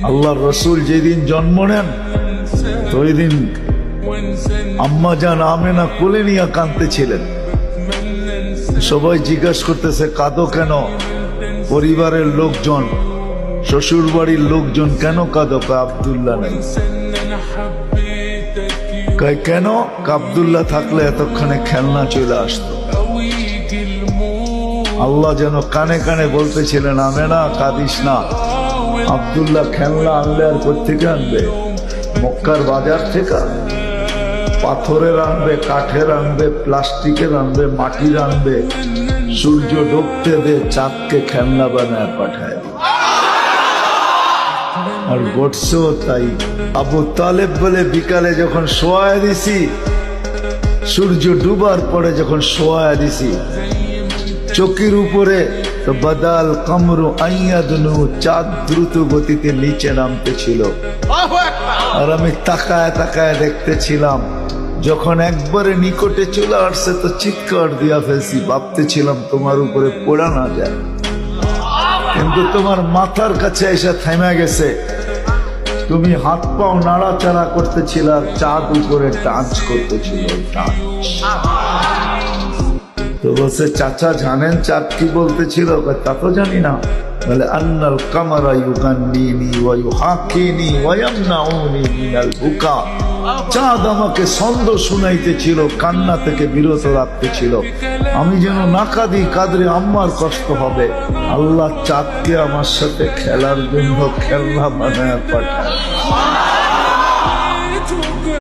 আল্লাহর রসুল যেদিন জন্ম নেন তো ওই দিন আম্মা জান আমেনা কোলে নিয়ে কাঁদতেছিলেন। সবাই জিজ্ঞাসা করতেছে কাঁদো কেন? পরিবারের লোকজন, শ্বশুর বাড়ির লোকজন কেন কাঁদো? আব্দুল্লাহ নাই। কেন? আব্দুল্লাহ থাকলে এতক্ষণে খেলনা চলে আসতো। আল্লাহ যেন কানে কানে বলতেছিলেন আমেনা কাঁদিস না, আব্দুল্লাহ খেলনা আনলে আর কোত্থেকে আনবে? মক্কার বাজার থেকে পাথরের আনবে, কাঠের আনবে, প্লাস্টিকের আনবে, মাটির আনবে। সূর্য ডুবতে দে, চাঁদকে খেলনা বানায় পাঠায়। আর ঘটছেও তাই। আবু তালেব বলে বিকালে যখন শোয়া দিছি, সূর্য ডুবার পরে যখন শোয়া দিছি, চকির উপরে তো বাদাল কামরু আইয়াদনু, চাঁদ দ্রুত গতিতে নিচে নামতেছিল। আর আমি তাকায় তাকায় দেখতেছিলাম। যখন একবারে নিকটে চলে আসছে তো চিৎকার দিয়া ফেলছি, ভাবতেছিলাম তোমার উপরে পড়া না যায়, কিন্তু তোমার মাথার কাছে এসে থেমে গেছে। তুমি হাত পাও নাড়াচাড়া করতেছিল আর চাঁদ উপরে ডান্স করতেছিল। তো বলছে চাচা জানেন চাঁদ কি বলতেছিল? তা তো জানি না। বলে আন্নাল কামারা ইউগান্নিনি ওয়া ইউহাকিনি ওয়া ইয়ামনাউনি মিনাল বুকা। চাঁদ আমাকে ছন্দ শুনাইতেছিল, কান্না থেকে বিরত রাখতেছিল। আমি যেন না কাঁদি, কাঁদলে আম্মার কষ্ট হবে। আল্লাহ চাঁদকে আমার সাথে খেলার জন্য খেলনা বানায় পাঠায়।